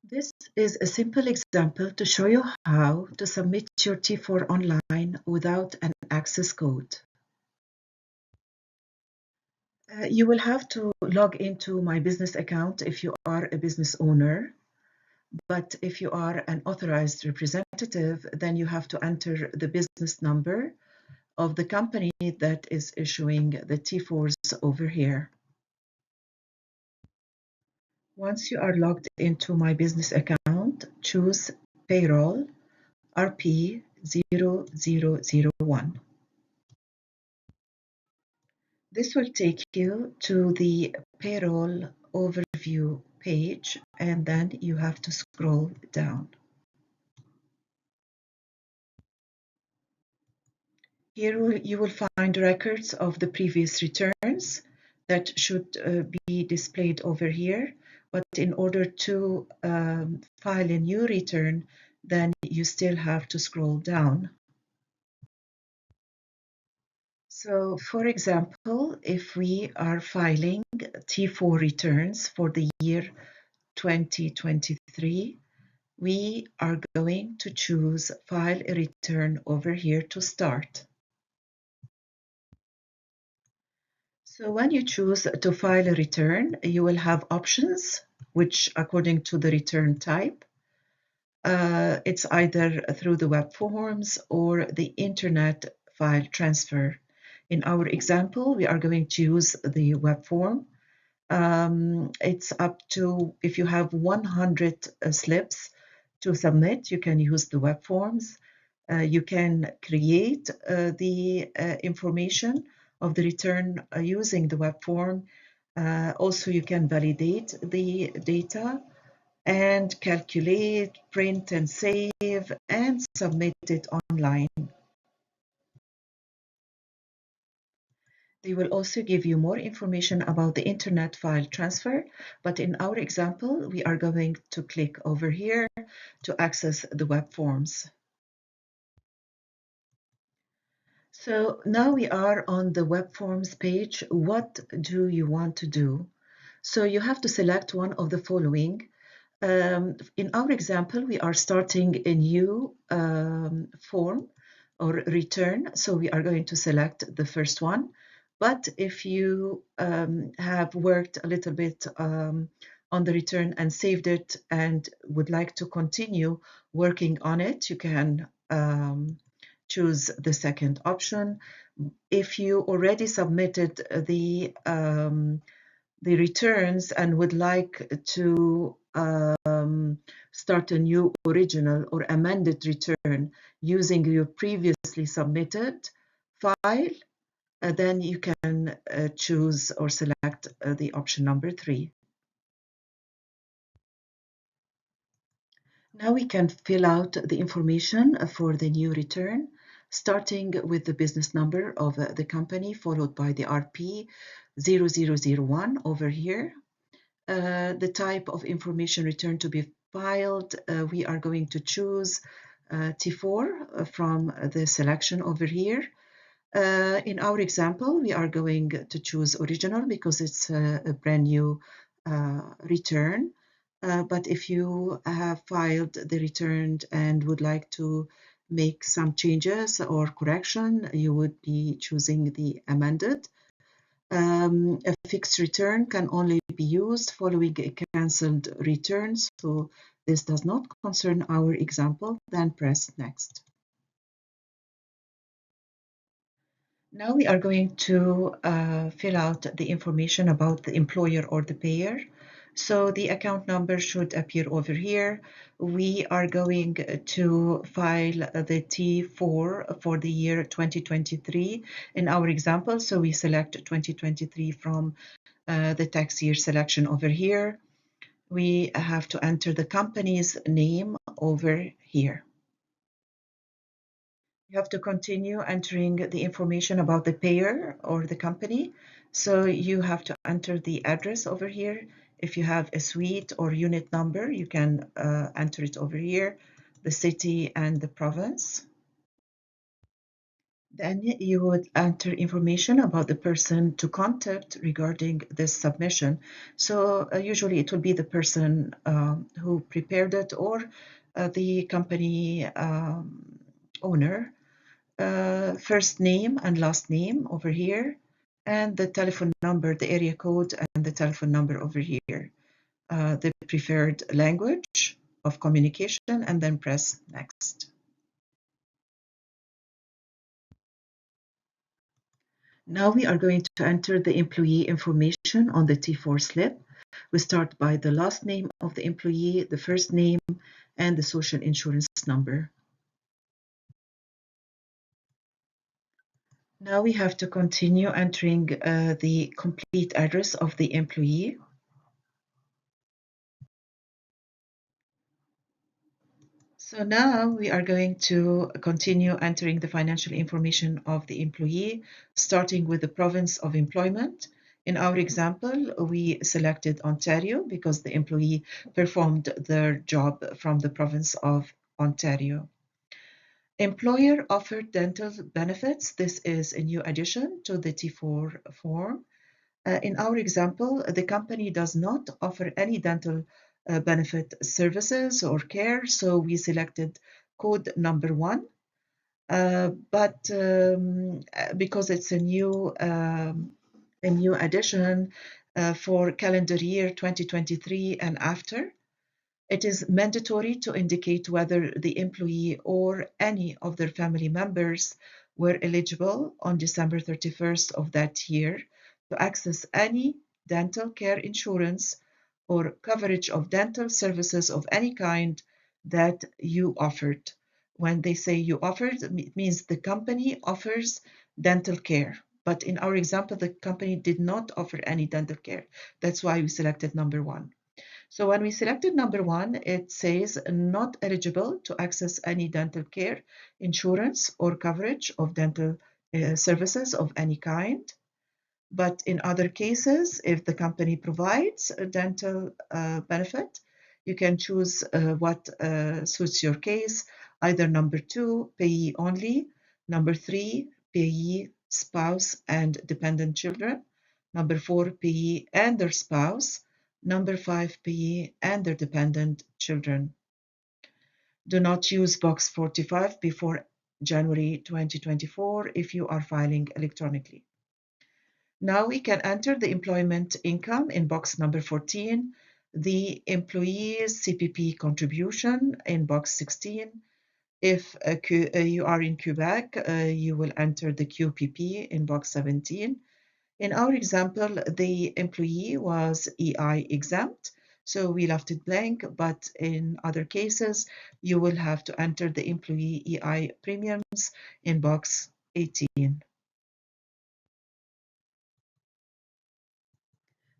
This is a simple example to show you how to submit your T4 online without an access code. You will have to log into My Business account if you are a business owner, but if you are an authorized representative, then you have to enter the business number of the company that is issuing the T4s over here. Once you are logged into My Business account, choose Payroll RP0001. This will take you to the payroll overview page, and then you have to scroll down. Here you will find records of the previous returns that should be displayed over here. But in order to file a new return, then you still have to scroll down. So, for example, if we are filing T4 returns for the year 2023, we are going to choose File a Return over here to start. So when you choose to file a return, you will have options, which according to the return type, it's either through the web forms or the internet file transfer. In our example, we are going to use the web form. It's up to, if you have 100 slips to submit, you can use the web forms. You can create the information of the return using the web form. Also, you can validate the data and calculate, print and save, and submit it online. They will also give you more information about the internet file transfer, but in our example, we are going to click over here to access the web forms. So now we are on the web forms page. What do you want to do? So you have to select one of the following. In our example, we are starting a new form or return. So we are going to select the first one. But if you have worked a little bit on the return and saved it and would like to continue working on it, you can choose the second option. If you already submitted the returns and would like to start a new original or amended return using your previously submitted file, then you can choose or select the option number 3. Now we can fill out the information for the new return, starting with the business number of the company, followed by the RP 0001 over here. The type of information return to be filed, we are going to choose T4 from the selection over here. In our example, we are going to choose original because it's a brand new return. But if you have filed the return and would like to make some changes or correction, you would be choosing the amended. A fixed return can only be used following a cancelled return, so this does not concern our example. Then press next. Now we are going to fill out the information about the employer or the payer. So the account number should appear over here. We are going to file the T4 for the year 2023 in our example. So we select 2023 from the tax year selection over here. We have to enter the company's name over here. You have to continue entering the information about the payer or the company. So you have to enter the address over here. If you have a suite or unit number, you can enter it over here, the city and the province. Then you would enter information about the person to contact regarding this submission. So usually it will be the person who prepared it or the company owner. First name and last name over here, and the telephone number, the area code, and the telephone number over here. The preferred language of communication, and then press next. Now we are going to enter the employee information on the T4 slip. We start by the last name of the employee, the first name, and the social insurance number. Now we have to continue entering the complete address of the employee. So now we are going to continue entering the financial information of the employee, starting with the province of employment. In our example, we selected Ontario because the employee performed their job from the province of Ontario. Employer offered dental benefits. This is a new addition to the T4 form. In our example, the company does not offer any dental benefit services or care, so we selected code number 1. But because it's a new addition for calendar year 2023 and after, it is mandatory to indicate whether the employee or any of their family members were eligible on December 31st of that year to access any dental care insurance or coverage of dental services of any kind that you offered. When they say you offered, it means the company offers dental care. But in our example, the company did not offer any dental care. That's why we selected number 1. So when we selected number 1, it says not eligible to access any dental care, insurance, or coverage of dental services of any kind. But in other cases, if the company provides a dental benefit, you can choose what suits your case, either number 2, payee only, number 3, payee, spouse, and dependent children, number 4, payee and their spouse, number 5, payee and their dependent children. Do not use box 45 before January 2024 if you are filing electronically. Now we can enter the employment income in box number 14, the employee's CPP contribution in box 16. If you are in Quebec, you will enter the QPP in box 17. In our example, the employee was EI exempt, so we left it blank, but in other cases, you will have to enter the employee EI premiums in box 18.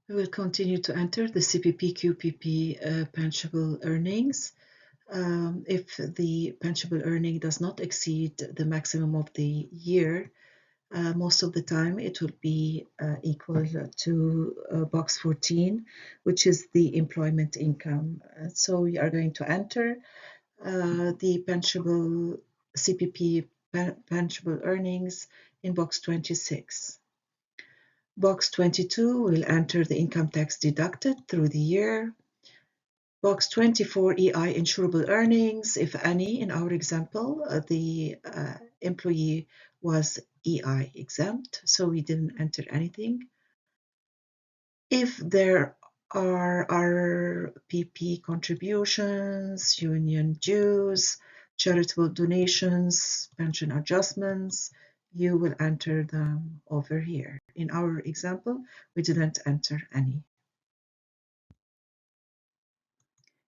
We will continue to enter the CPP QPP pensionable earnings. If the pensionable earning does not exceed the maximum of the year, most of the time it will be equal to box 14, which is the employment income. So we are going to enter the pensionable CPP pensionable earnings in box 26. Box 22 will enter the income tax deducted through the year. Box 24, EI insurable earnings, if any. In our example, the employee was EI exempt, so we didn't enter anything. If there are RPP contributions, union dues, charitable donations, pension adjustments, you will enter them over here. In our example, we didn't enter any.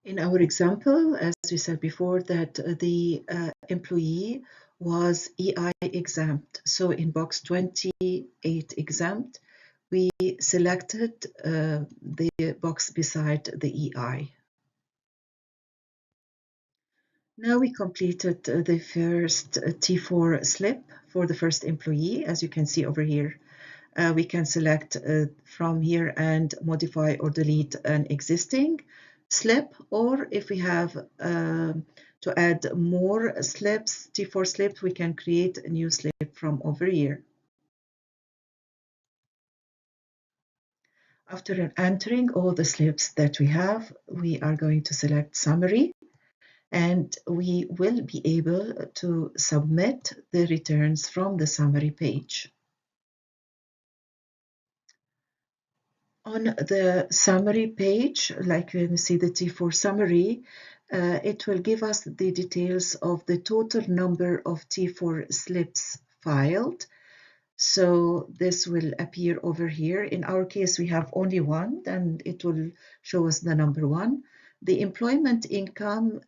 In our example, as we said before, that the employee was EI exempt. So in box 28 exempt, we selected the box beside the EI. Now we completed the first T4 slip for the first employee, as you can see over here. We can select from here and modify or delete an existing slip, or if we have To add more slips, T4 slips, we can create a new slip from over here. After entering all the slips that we have, we are going to select Summary, and we will be able to submit the returns from the summary page. On the summary page, like when we see the T4 summary, it will give us the details of the total number of T4 slips filed. So this will appear over here. In our case, we have only one, and it will show us the number one. The employment income,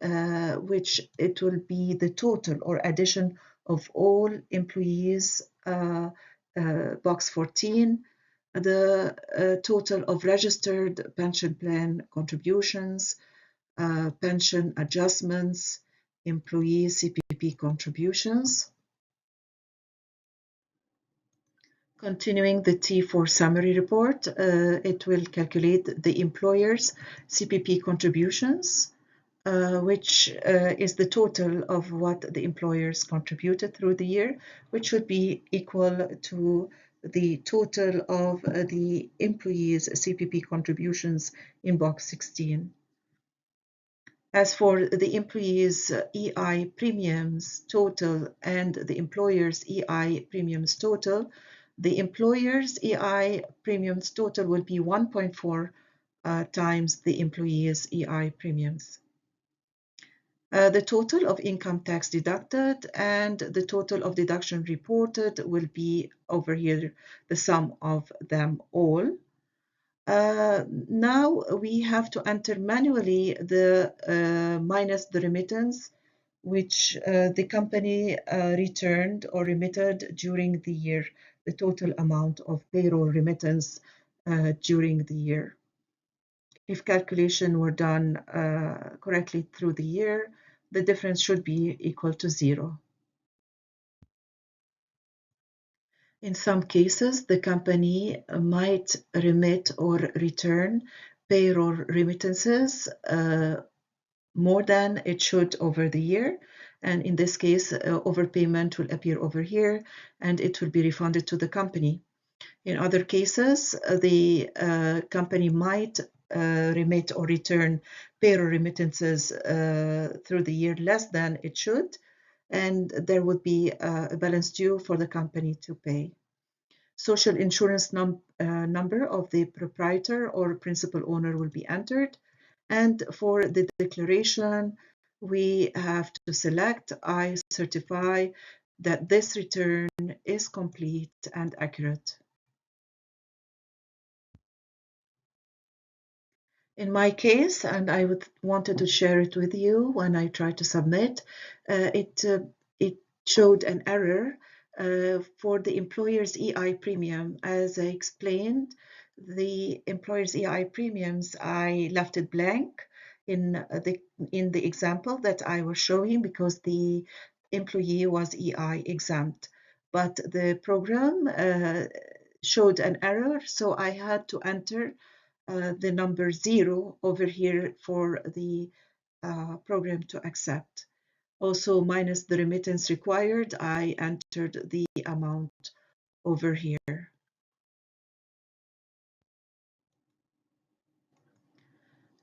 which it will be the total or addition of all employees, box 14, the total of registered pension plan contributions, pension adjustments, employee CPP contributions. Continuing the T4 summary report, it will calculate the employer's CPP contributions, which is the total of what the employers contributed through the year, which should be equal to the total of the employees' CPP contributions in box 16. As for the employees' EI premiums total and the employer's EI premiums total, the employer's EI premiums total will be 1.4 times the employee's EI premiums. The total of income tax deducted and the total of deduction reported will be over here, the sum of them all. Now we have to enter manually the minus the remittance, which the company returned or remitted during the year, the total amount of payroll remittance during the year. If calculation were done correctly through the year, the difference should be equal to 0. In some cases, the company might remit or return payroll remittances more than it should over the year. And in this case, overpayment will appear over here and it will be refunded to the company. In other cases, the company might remit or return payroll remittances through the year less than it should, and there would be a balance due for the company to pay. Social insurance number of the proprietor or principal owner will be entered, and for the declaration, we have to select I certify that this return is complete and accurate. In my case, and I wanted to share it with you when I tried to submit, it showed an error for the employer's EI premium. As I explained, the employer's EI premiums, I left it blank in the example that I was showing because the employee was EI exempt. But the program showed an error, so I had to enter the number 0 over here for the program to accept. Also, minus the remittance required, I entered the amount over here.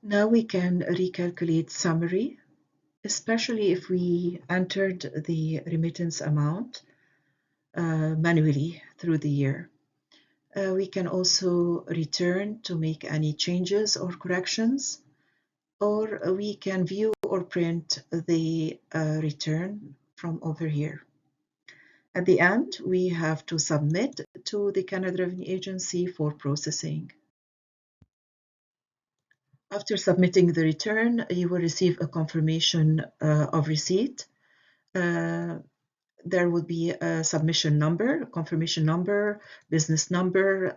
Now we can recalculate summary, especially if we entered the remittance amount manually through the year. We can also return to make any changes or corrections, or we can view or print the return from over here. At the end, we have to submit to the Canada Revenue Agency for processing. After submitting the return, you will receive a confirmation of receipt. There will be a submission number, confirmation number, business number,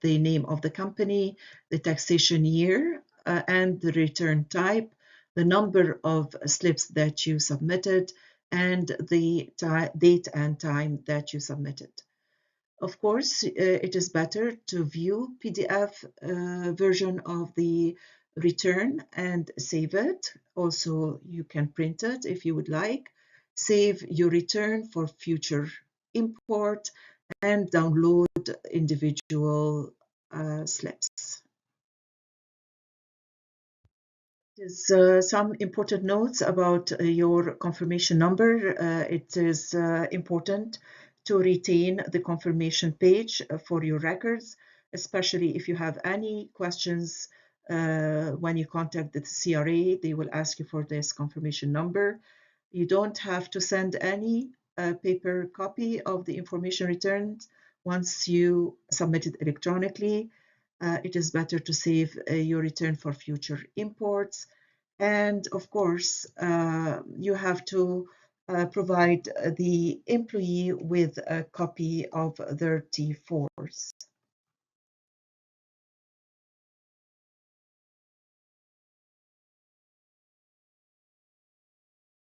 the name of the company, the taxation year, and the return type, the number of slips that you submitted, and the date and time that you submitted. Of course, it is better to view PDF version of the return and save it. Also, you can print it if you would like. Save your return for future import and download individual slips. There's some important notes about your confirmation number. It is important to retain the confirmation page for your records, especially if you have any questions when you contact the CRA. They will ask you for this confirmation number. You don't have to send any paper copy of the information returned once you submit it electronically. It is better to save your return for future imports. And of course, you have to provide the employee with a copy of their T4s.